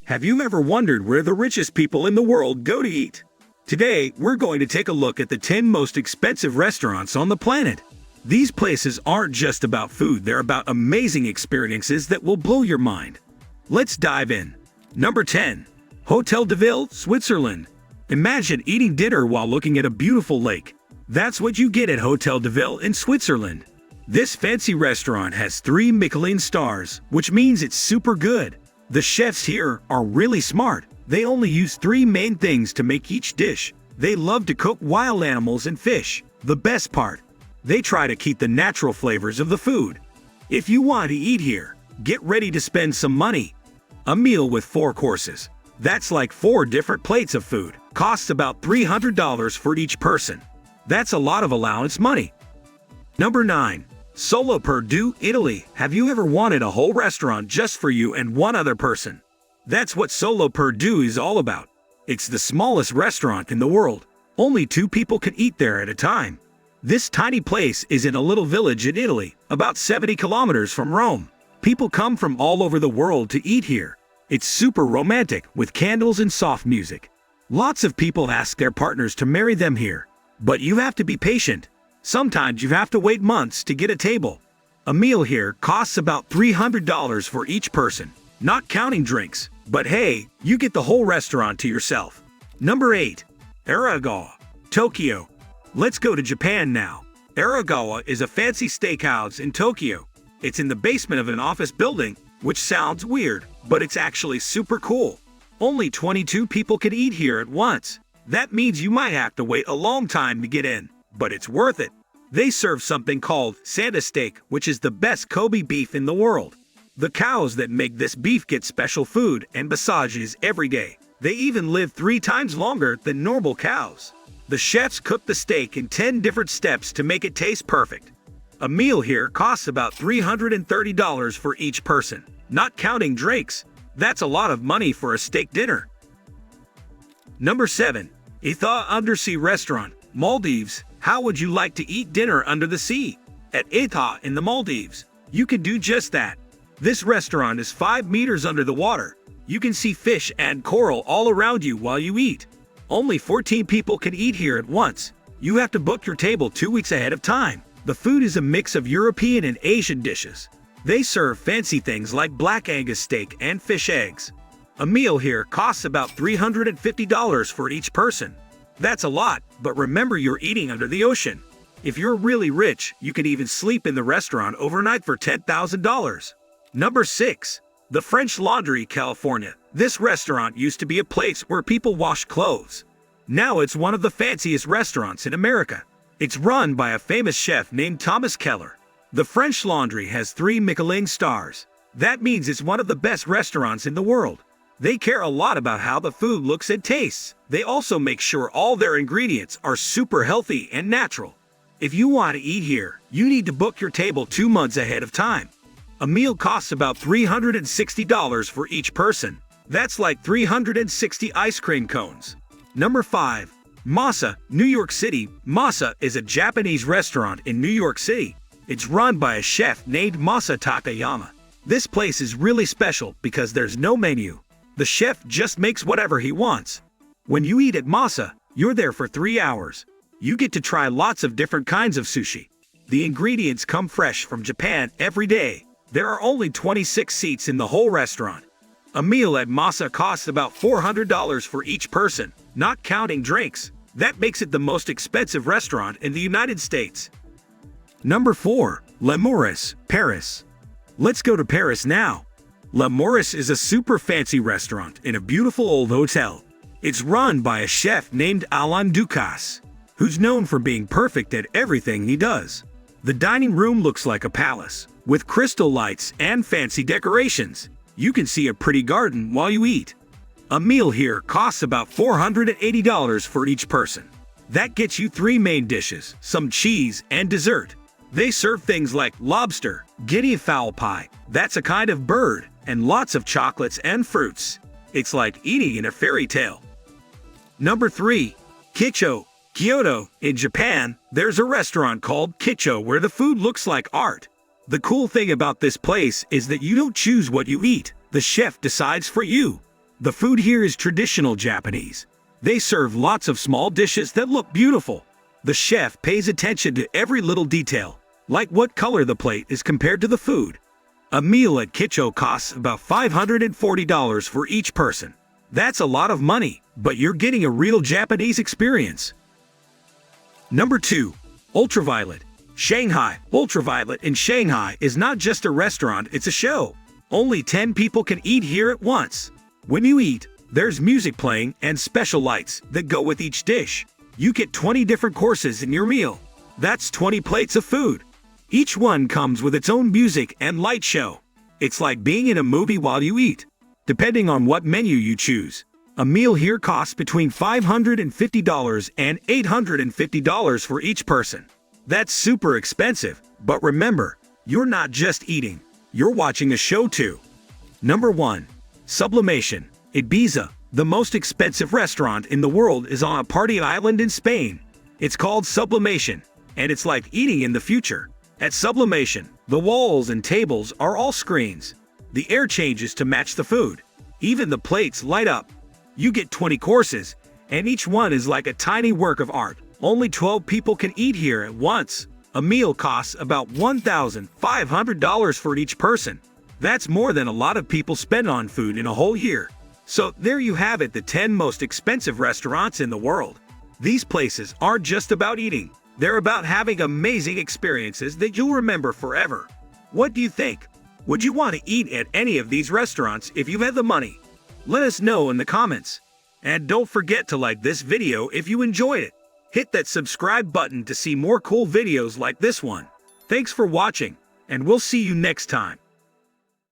Have you ever wondered where the richest people in the world go to eat? Today, we're going to take a look at the 10 most expensive restaurants on the planet. These places aren't just about food, they're about amazing experiences that will blow your mind. Let's dive in. Number 10. Hotel de Ville, Switzerland. Imagine eating dinner while looking at a beautiful lake. That's what you get at Hotel de Ville in Switzerland. This fancy restaurant has 3 Michelin stars, which means it's super good. The chefs here are really smart. They only use 3 main things to make each dish. They love to cook wild animals and fish. The best part, they try to keep the natural flavors of the food. If you want to eat here, get ready to spend some money. A meal with 4 courses. That's like 4 different plates of food. Costs about $300 for each person. That's a lot of allowance money. Number 9. Solo Perdue, Italy. Have you ever wanted a whole restaurant just for you and one other person? That's what Solo Perdue is all about. It's the smallest restaurant in the world. Only 2 people can eat there at a time. This tiny place is in a little village in Italy, about 70 kilometers from Rome. People come from all over the world to eat here. It's super romantic, with candles and soft music. Lots of people ask their partners to marry them here. But you have to be patient. Sometimes you have to wait months to get a table. A meal here costs about $300 for each person, not counting drinks. But hey, you get the whole restaurant to yourself. Number 8. Aragawa Tokyo. Let's go to Japan now. Aragawa is a fancy steakhouse in Tokyo. It's in the basement of an office building, which sounds weird, but it's actually super cool. Only 22 people can eat here at once. That means you might have to wait a long time to get in, but it's worth it. They serve something called Santa steak, which is the best Kobe beef in the world. The cows that make this beef get special food and massages every day. They even live 3 times longer than normal cows. The chefs cook the steak in 10 different steps to make it taste perfect. A meal here costs about $330 for each person, not counting drinks. That's a lot of money for a steak dinner. Number 7. Etha Undersea Restaurant, Maldives. How would you like to eat dinner under the sea? At Etha in the Maldives, you can do just that. This restaurant is 5 meters under the water. You can see fish and coral all around you while you eat. Only 14 people can eat here at once. You have to book your table 2 weeks ahead of time. The food is a mix of European and Asian dishes. They serve fancy things like black Angus steak and fish eggs. A meal here costs about $350 for each person. That's a lot, but remember you're eating under the ocean. If you're really rich, you can even sleep in the restaurant overnight for $10,000. Number 6. The French Laundry, California. This restaurant used to be a place where people wash clothes. Now it's one of the fanciest restaurants in America. It's run by a famous chef named Thomas Keller. The French Laundry has 3 Michelin stars. That means it's one of the best restaurants in the world. They care a lot about how the food looks and tastes. They also make sure all their ingredients are super healthy and natural. If you want to eat here, you need to book your table 2 months ahead of time. A meal costs about $360 for each person. That's like 360 ice cream cones. Number 5. Masa, New York City. Masa is a Japanese restaurant in New York City. It's run by a chef named Masa Takayama. This place is really special because there's no menu. The chef just makes whatever he wants. When you eat at Masa, you're there for 3 hours. You get to try lots of different kinds of sushi. The ingredients come fresh from Japan every day. There are only 26 seats in the whole restaurant. A meal at Masa costs about $400 for each person, not counting drinks. That makes it the most expensive restaurant in the United States. Number 4. Lam Moris Paris. Let's go to Paris now. Lam Moris is a super fancy restaurant in a beautiful old hotel. It's run by a chef named Alain Ducasse, who's known for being perfect at everything he does. The dining room looks like a palace, with crystal lights and fancy decorations. You can see a pretty garden while you eat. A meal here costs about $480 for each person. That gets you 3 main dishes, some cheese, and dessert. They serve things like lobster, guinea fowl pie, that's a kind of bird, and lots of chocolates and fruits. It's like eating in a fairy tale. Number 3. Kito Kyoto. In Japan, there's a restaurant called Kito where the food looks like art. The cool thing about this place is that you don't choose what you eat. The chef decides for you. The food here is traditional Japanese. They serve lots of small dishes that look beautiful. The chef pays attention to every little detail, like what color the plate is compared to the food. A meal at Kito costs about $540 for each person. That's a lot of money, but you're getting a real Japanese experience. Number 2. Ultraviolet Shanghai. Ultraviolet in Shanghai is not just a restaurant, it's a show. Only 10 people can eat here at once. When you eat, there's music playing and special lights that go with each dish. You get 20 different courses in your meal. That's 20 plates of food. Each one comes with its own music and light show. It's like being in a movie while you eat. Depending on what menu you choose, a meal here costs between $550 and $850 for each person. That's super expensive, but remember, you're not just eating, you're watching a show too. Number 1. Sublimation. Ibiza, the most expensive restaurant in the world, is on a party island in Spain. It's called Sublimation, and it's like eating in the future. At Sublimation, the walls and tables are all screens. The air changes to match the food. Even the plates light up. You get 20 courses, and each one is like a tiny work of art. Only 12 people can eat here at once. A meal costs about $1,500 for each person. That's more than a lot of people spend on food in a whole year. So there you have it, the 10 most expensive restaurants in the world. These places aren't just about eating. They're about having amazing experiences that you'll remember forever. What do you think? Would you want to eat at any of these restaurants if you had the money? Let us know in the comments. And don't forget to like this video if you enjoyed it. Hit that subscribe button to see more cool videos like this one. Thanks for watching, and we'll see you next time.